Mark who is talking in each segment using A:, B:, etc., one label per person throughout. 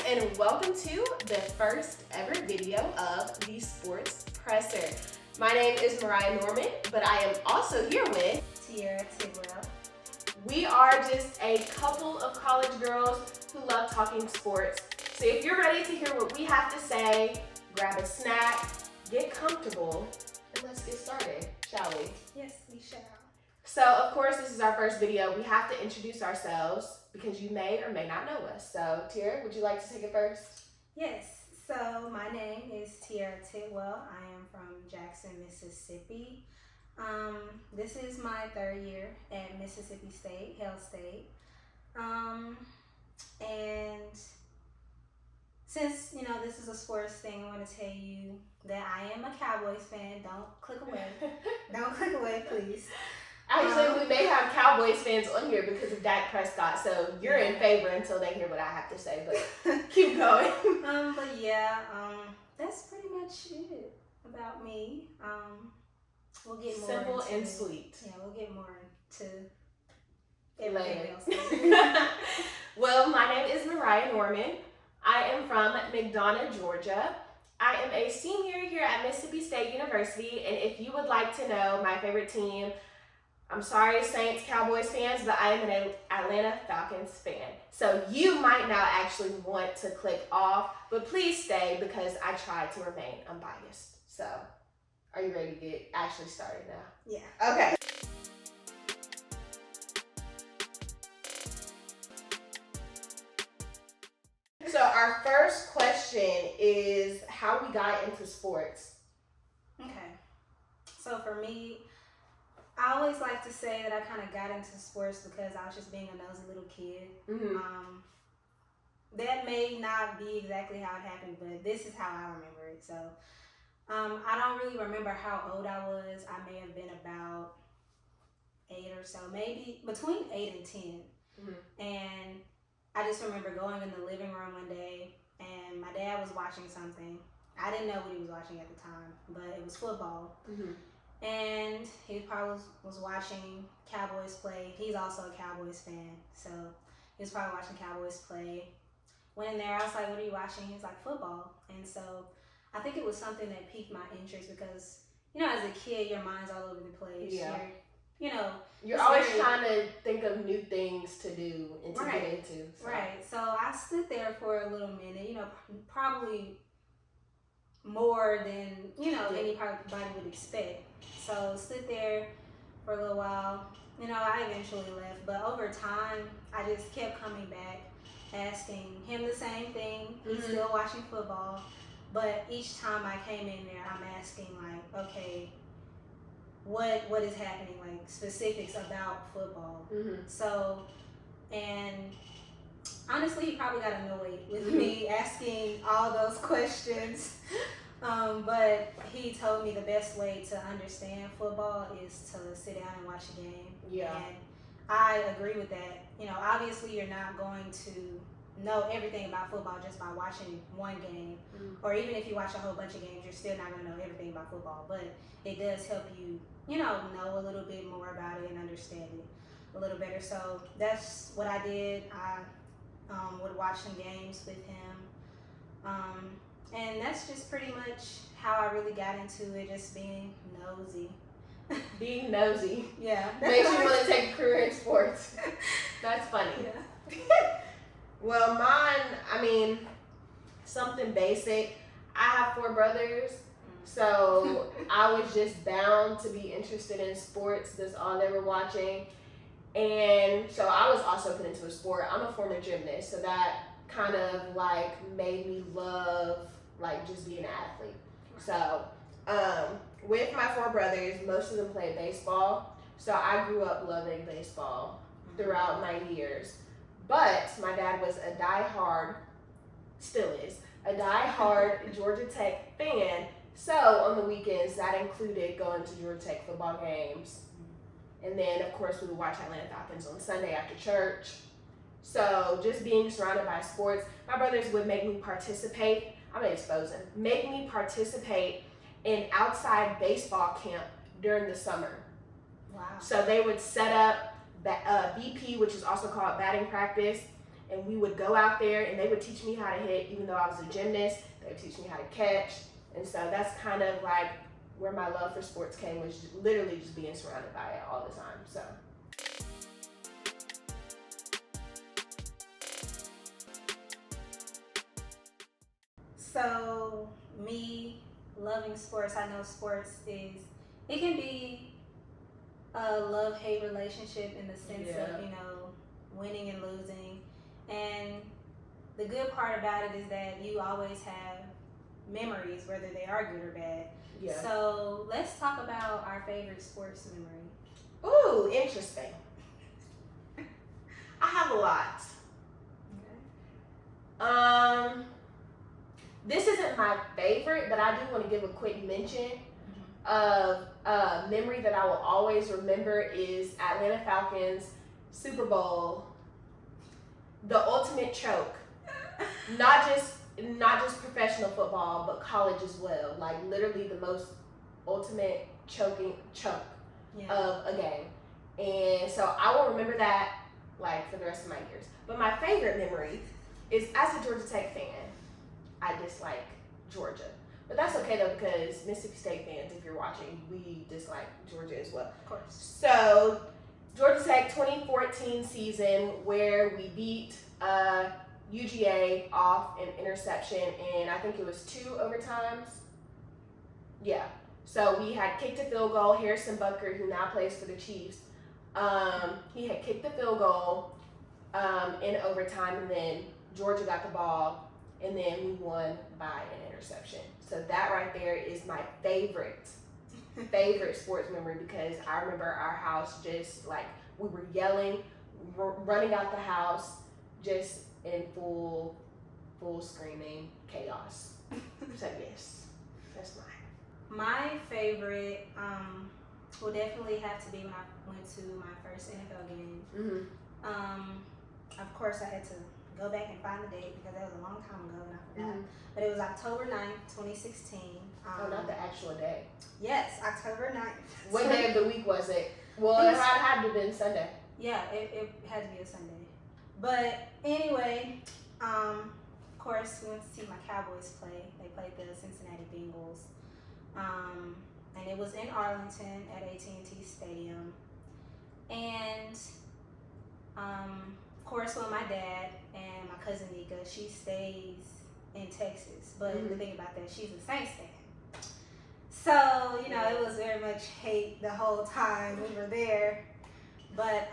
A: and welcome to the first ever video of the Sports Presser. My name is Moriah Norman, but I am also here with
B: Teirrah, Tidwell.
A: We are just a couple of college girls who love talking sports. So if you're ready to hear what we have to say, grab a snack, get comfortable, and let's get started, shall we?
B: Yes, we shall.
A: So of course, this is our first video. We have to introduce ourselves because you may or may not know us. So Teirrah, would you like to take it first?
B: Yes, so my name is Teirrah Tidwell. I am from Jackson, Mississippi. This is my third year at Mississippi State, Hale State. And since, this is a sports thing, I want to tell you that I am a Cowboys fan. Don't click away. Don't click away, please.
A: Actually, we may have Cowboys fans on here because of Dak Prescott, so you're in favor until they hear what I have to say, but keep going.
B: But yeah, that's pretty much it about me. We'll get more
A: simple
B: into,
A: and sweet.
B: Yeah, we'll get more into everything
A: Later.
B: else.
A: Well, my name is Moriah Norman. I am from McDonough, Georgia. I am a senior here at Mississippi State University, and if you would like to know my favorite team, I'm sorry, Saints, Cowboys fans, but I am an Atlanta Falcons fan. So you might now actually want to click off, but please stay because I try to remain unbiased. So, are you ready to get actually started now?
B: Yeah.
A: Okay. So our first question is how we got into sports.
B: Okay. So for me, I always like to say that I kind of got into sports because I was just being a nosy little kid.
A: Mm-hmm.
B: That may not be exactly how it happened, but this is how I remember it. So I don't really remember how old I was. I may have been about 8 or so, maybe between 8 and 10.
A: Mm-hmm.
B: And I just remember going in the living room one day and my dad was watching something. I didn't know what he was watching at the time, but it was football.
A: Mm-hmm.
B: And he probably was watching Cowboys play. He's also a Cowboys fan, so he was probably watching Cowboys play. Went in there, I was like, what are you watching? He's like, football. And so I think it was something that piqued my interest because, as a kid, your mind's all over the place.
A: Yeah.
B: You're
A: always trying to think of new things to do and to
B: Right.
A: get into. So.
B: Right. So I stood there for a little minute, probably more than, anybody would expect. So stood there for a little while. I eventually left. But over time, I just kept coming back, asking him the same thing. He's
A: Mm-hmm.
B: still watching football. But each time I came in there, I'm asking, like, okay, what is happening, like specifics about football.
A: Mm-hmm.
B: So, and honestly, he probably got annoyed with me asking all those questions. But he told me the best way to understand football is to sit down and watch a game.
A: Yeah.
B: And I agree with that. Obviously you're not going to know everything about football just by watching one game.
A: Mm-hmm.
B: Or even if you watch a whole bunch of games, you're still not going to know everything about football. But it does help you, know a little bit more about it and understand it a little better. So that's what I did. I would watch some games with him. And that's just pretty much how I really got into it, just being nosy.
A: Being nosy.
B: Yeah.
A: Makes you want to take a career in sports. That's funny.
B: Yeah.
A: Well, mine, something basic. I have 4 brothers, so I was just bound to be interested in sports. That's all they were watching. And so I was also put into a sport. I'm a former gymnast, so that kind of made me love just being an athlete. So with my 4 brothers, most of them played baseball. So I grew up loving baseball throughout my years. But my dad was still is, a diehard Georgia Tech fan. So on the weekends, that included going to Georgia Tech football games. And then, of course, we would watch Atlanta Falcons on Sunday after church. So just being surrounded by sports, my brothers would make me participate. I'm going to expose them. Make me participate in outside baseball camp during the summer.
B: Wow.
A: So they would set up BP, which is also called batting practice, and we would go out there and they would teach me how to hit. Even though I was a gymnast, they would teach me how to catch. And so that's kind of like where my love for sports came, was literally just being surrounded by it all the time. So.
B: So me loving sports, I know sports it can be a love-hate relationship in the sense of, you know, winning and losing. And the good part about it is that you always have memories, whether they are good or bad.
A: Yeah.
B: So let's talk about our favorite sports memory.
A: Ooh, interesting. I have a lot.
B: Okay.
A: This isn't my favorite, but I do want to give a quick mention of a memory that I will always remember is Atlanta Falcons Super Bowl, the ultimate choke. Not just professional football, but college as well. Like literally the most ultimate choke of a game. And so I will remember that like for the rest of my years. But my favorite memory is, as a Georgia Tech fan, I dislike Georgia. But that's okay though, because Mississippi State fans, if you're watching, we dislike Georgia as well.
B: Of course.
A: So Georgia Tech 2014 season, where we beat UGA off an interception, and I think it was 2 overtimes. Yeah. So we had kicked a field goal. Harrison Butker, who now plays for the Chiefs, he had kicked the field goal in overtime, and then Georgia got the ball, and then we won by an interception. So that right there is my favorite sports memory, because I remember our house just like, we were yelling, running out the house, just in full screaming chaos. So yes, that's mine.
B: My favorite will definitely have to be when I went to my first NFL game. Of course, I had to go back and find the date because that was a long time ago and I forgot. But it was October 9th, 2016.
A: Oh, not the actual day.
B: Yes, October 9th.
A: What day of the week was it? Well, it had to have been Sunday.
B: Yeah, it had to be a Sunday. But anyway, of course, we went to see my Cowboys play. They played the Cincinnati Bengals. And it was in Arlington at AT&T Stadium. And of course, well, my dad and my cousin Nika, she stays in Texas. But the thing about that, she's a Saints fan. So, you know, it was very much hate the whole time we were there. But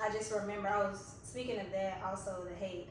B: I just remember, I was speaking of that, also the hate.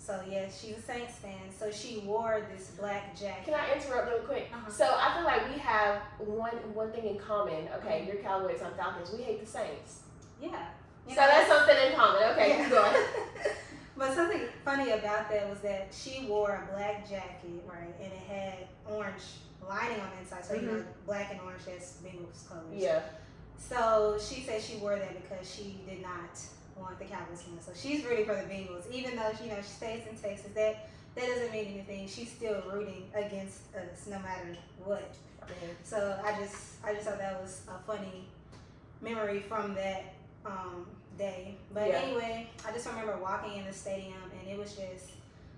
B: So yes, she's a Saints fan. So she wore this black jacket.
A: Can I interrupt real quick? So I feel like we have one thing in common. Okay, you're Cowboys, I'm Falcons. We hate the Saints.
B: Yeah.
A: So that's something in common. Okay, keep going.
B: But something funny about that was that she wore a black jacket, right, and it had orange lining on the inside. So you know, black and orange, that's Bengals colors.
A: Yeah.
B: So she said she wore that because she did not want the Cowboys to win. So she's rooting for the Bengals, even though she stays in Texas. That doesn't mean anything. She's still rooting against us, no matter what. So I just thought that was a funny memory from that day. But anyway, I just remember walking in the stadium, and it was just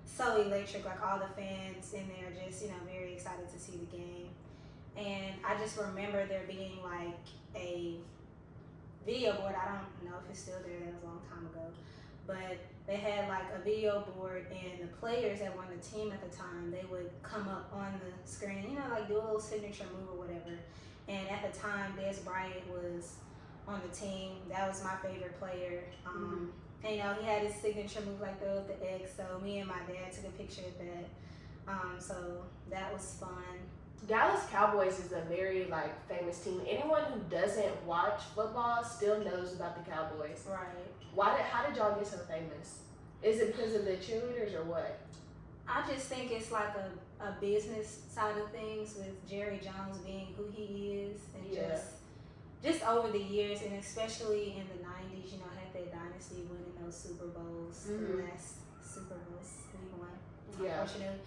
B: so electric. Like all the fans in there, just very excited to see the game. And I just remember there being like a video board. I don't know if it's still there. That was a long time ago. But they had like a video board, and the players that were on the team at the time, they would come up on the screen, like do a little signature move or whatever. And at the time, Des Bryant was on the team. That was my favorite player. And he had his signature move like that with the X. So me and my dad took a picture of that. So that was fun.
A: Dallas Cowboys is a very famous team. Anyone who doesn't watch football still knows about the Cowboys.
B: Right.
A: How did y'all get so famous? Is it because of the cheerleaders or what?
B: I just think it's like a business side of things, with Jerry Jones being who he is, and just over the years, and especially in the 90s, had that dynasty winning those Super Bowls, the last Super Bowls we won, unfortunately.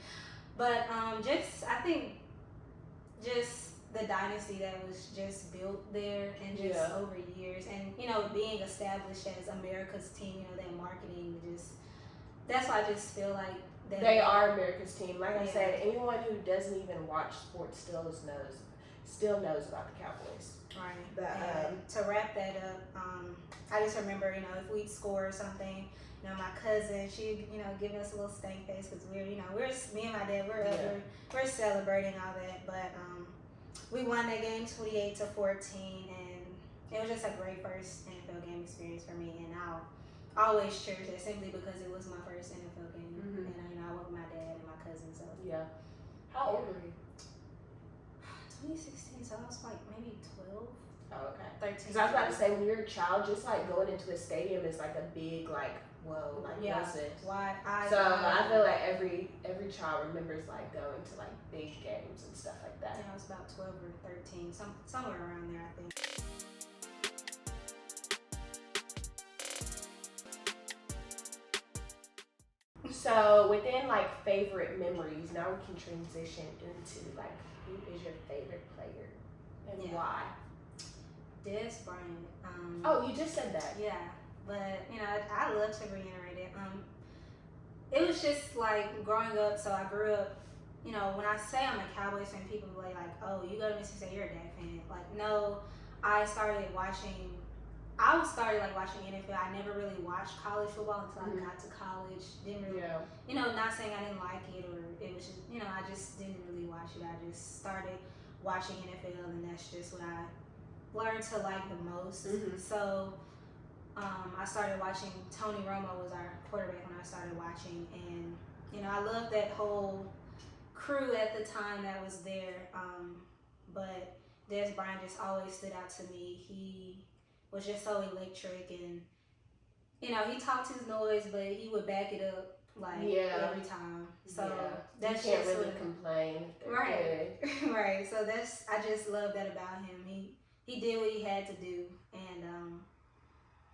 B: But I think just the dynasty that was just built there and just over years, and being established as America's team, that marketing that's why I just feel like that
A: they are America's team. Like I said, anyone who doesn't even watch sports still knows about the Cowboys.
B: Right. To wrap that up, I just remember, if we'd score or something, my cousin, she'd, give us a little stank face because we're me and my dad, we're celebrating all that. But we won that game 28-14, and it was just a great first NFL game experience for me. And I'll always cherish it simply because it was my first NFL game, and I went with my dad and my cousin. So
A: How old were you?
B: 2016, so I was like maybe 12.
A: Oh, okay.
B: 13.
A: Because I was about to say, when you're a child, just like going into a stadium is like a big whoa, what's this?
B: Why?
A: So I feel like every child remembers like going to like big games and stuff like that.
B: Yeah, I was about 12 or 13, somewhere around there, I think.
A: So within like favorite memories, now we can transition into like who is your favorite player and why?
B: Des Bryant.
A: Oh, you just said that.
B: Yeah, but I love to reiterate it. It was just like growing up. So I grew up. When I say I'm a Cowboys fan, people be like, "Oh, you go to Mississippi State, you're a Dak fan." Like, no, I started watching NFL. I never really watched college football until I got to college. Didn't really, not saying I didn't like it or it was just, I just didn't really watch it. I just started watching NFL, and that's just what I learned to like the most. So I started watching. Tony Romo was our quarterback when I started watching, and I loved that whole crew at the time that was there. But Des Bryant just always stood out to me. He was just so electric, and he talked his noise, but he would back it up every time. So that's
A: you can't
B: just
A: really complain.
B: Right. Right. So I just love that about him. He did what he had to do, and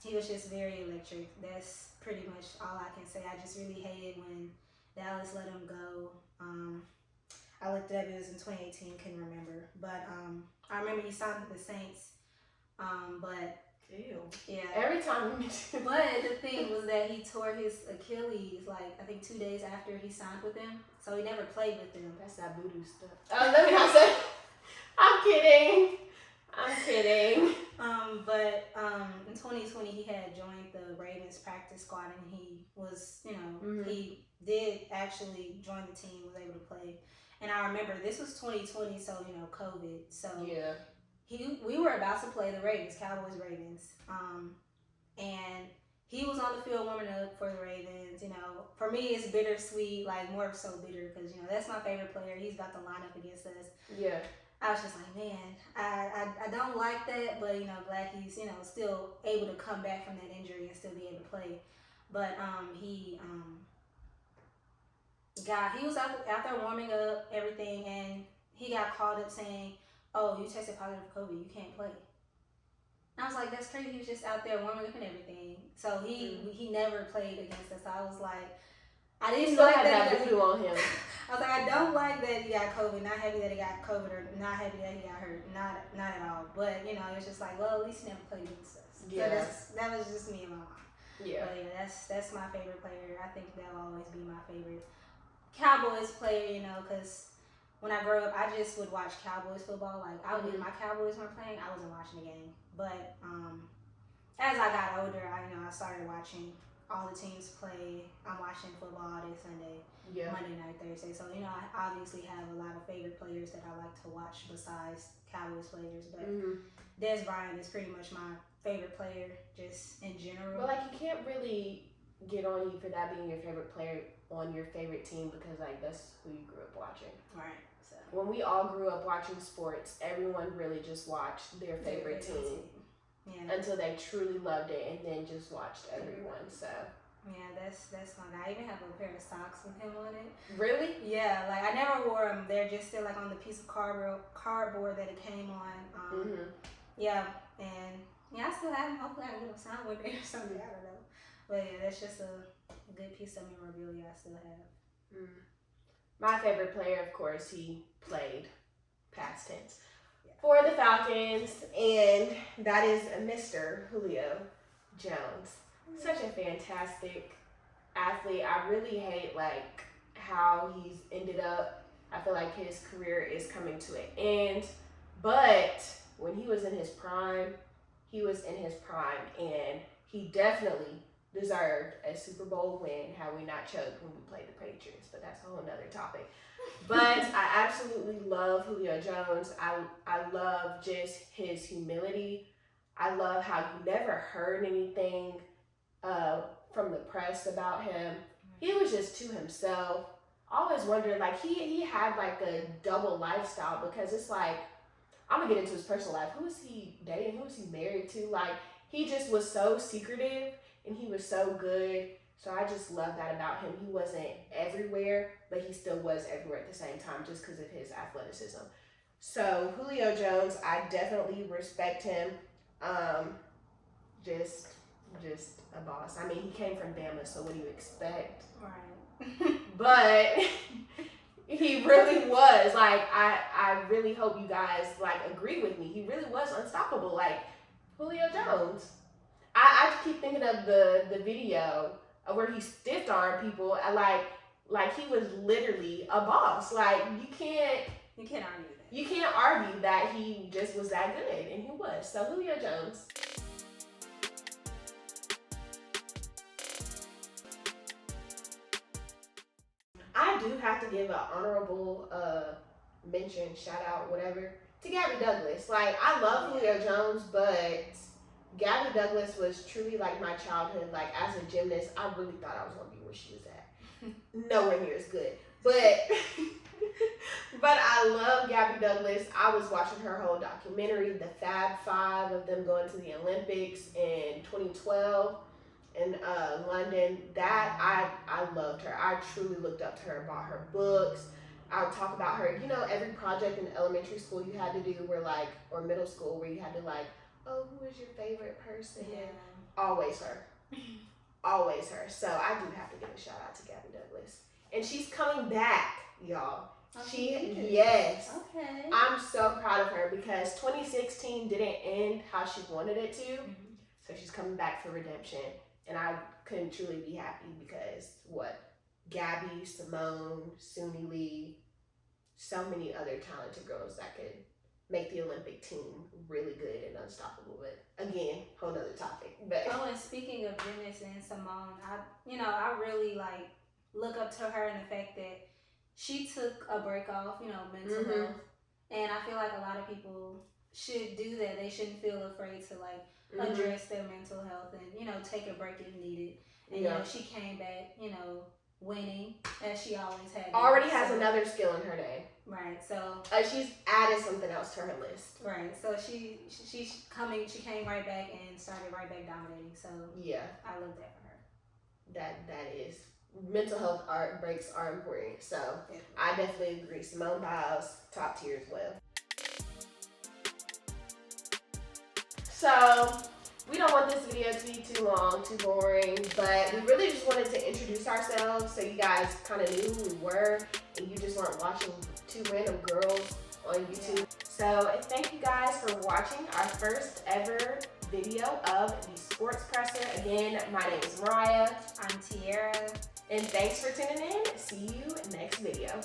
B: he was just very electric. That's pretty much all I can say. I just really hated when Dallas let him go. I looked it up, it was in 2018, couldn't remember. But I remember he signed with the Saints. But
A: ew.
B: Yeah.
A: Every time we mention.
B: But the thing was that he tore his Achilles I think 2 days after he signed with them. So he never played with them.
A: That's that voodoo stuff. Oh, let me not say. I'm kidding.
B: But in 2020 he had joined the Ravens practice squad, and he was, he did actually join the team, was able to play. And I remember this was 2020, so COVID. So we were about to play the Ravens, Cowboys-Ravens, and he was on the field warming up for the Ravens. For me it's bittersweet, more so bitter because that's my favorite player. He's about to line up against us.
A: Yeah.
B: I was just like, man, I don't like that, but glad he's still able to come back from that injury and still be able to play. But he was out there warming up everything, and he got called up saying, "Oh, you tested positive for COVID, you can't play." And I was like, that's crazy. He was just out there warming up and everything. So he never played against us. So I was like, I didn't
A: still
B: like
A: had
B: that
A: voodoo on him.
B: I was like, I don't like that he got COVID. Not happy that he got COVID, or not happy that he got hurt. Not at all. But it's just like, well, at least he never played against us.
A: Yeah.
B: So that was just me and my mom.
A: Yeah.
B: But that's my favorite player. I think that'll always be my favorite Cowboys player. Because when I grew up, I just would watch Cowboys football. When my Cowboys weren't playing, I wasn't watching the game. But as I got older, I started watching all the teams play. I'm watching football all day Sunday, Monday night, Thursday. So I obviously have a lot of favorite players that I like to watch besides Cowboys players. But Des Bryant is pretty much my favorite player, just in general.
A: But you can't really get on you for that being your favorite player on your favorite team because that's who you grew up watching.
B: Right. So
A: when we all grew up watching sports, everyone really just watched their favorite team.
B: Yeah.
A: Until they truly loved it, and then just watched everyone. So
B: yeah, that's my guy. I even have a pair of socks with him on it.
A: Really?
B: Yeah, I never wore them. They're just still on the piece of cardboard that it came on. Yeah, and I still have them. Hopefully I can get them signed one day or something. I don't know, but yeah, that's just a good piece of memorabilia I still have.
A: My favorite player, of course, he played past tense. for the Falcons, and that is Mr. Julio Jones. Such a fantastic athlete. I really hate like how he's ended up. I feel like his career is coming to an end, but when he was in his prime, and he definitely deserved a Super Bowl win had we not choked when we played the Patriots, but that's a whole nother topic. But I absolutely love Julio Jones. I love just his humility. I love how you never heard anything from the press about him. He was just to himself. I always wondered, like, he had like a double lifestyle, because it's like, I'm gonna get into his personal life. Who is he dating? Who is he married to? Like, he just was so secretive and he was so good. So I just love that about him. He wasn't everywhere, but he still was everywhere at the same time just because of his athleticism. So Julio Jones, I definitely respect him. Just a boss. I mean, he came from Bama, so what do you expect?
B: Right.
A: But he really was. Like, I really hope you guys like agree with me. He really was unstoppable. Like, Julio Jones. I keep thinking of the video of where he stiff armed people. Like he was literally a boss. Like, you can't
B: argue that.
A: You can't argue that he just was that good, and he was. So Julio Jones. I do have to give an honorable mention, shout out, whatever, to Gabby Douglas. Like, I love Julio Jones, but Gabby Douglas was truly like my childhood. Like, as a gymnast, I really thought I was gonna be where she was at. Nowhere near as good, but I love Gabby Douglas. I was watching her whole documentary, the Fab Five, of them going to the Olympics in 2012 in London. That I loved her. I truly looked up to her, bought her books. I would talk about her. You know, every project in elementary school you had to do where like, or middle school, where you had to like, oh, who is your favorite person?
B: Yeah.
A: Always her. Always her. So I do have to give a shout out to Gabby Douglas. And she's coming back, y'all. Yes.
B: Okay.
A: I'm so proud of her because 2016 didn't end how she wanted it to.
B: Mm-hmm.
A: So she's coming back for redemption. And I couldn't truly be happy because Gabby, Simone, Suni Lee, so many other talented girls that could make the Olympic team really good and unstoppable. But again, whole nother topic. But
B: and speaking of gymnasts and Simone, I really like look up to her in the fact that she took a break off, mental health. And I feel like a lot of people should do that. They shouldn't feel afraid to like address their mental health and, take a break if needed. And she came back, winning as she always had.
A: Already has another skill in her name.
B: Right. So
A: she's added something else to her list.
B: Right. So she came right back and started right back dominating. So
A: yeah,
B: I love that for her.
A: That is. Mental health breaks are important. So I definitely agree. Simone Biles, top tier as well. So we don't want this video to be too long, too boring, but we really just wanted to introduce ourselves so you guys kind of knew who we were and you just weren't watching two random girls on YouTube. Yeah. So thank you guys for watching our first ever video of the Sports PressHER. Again, my name is Moriah.
B: I'm Teirrah.
A: And thanks for tuning in. See you next video.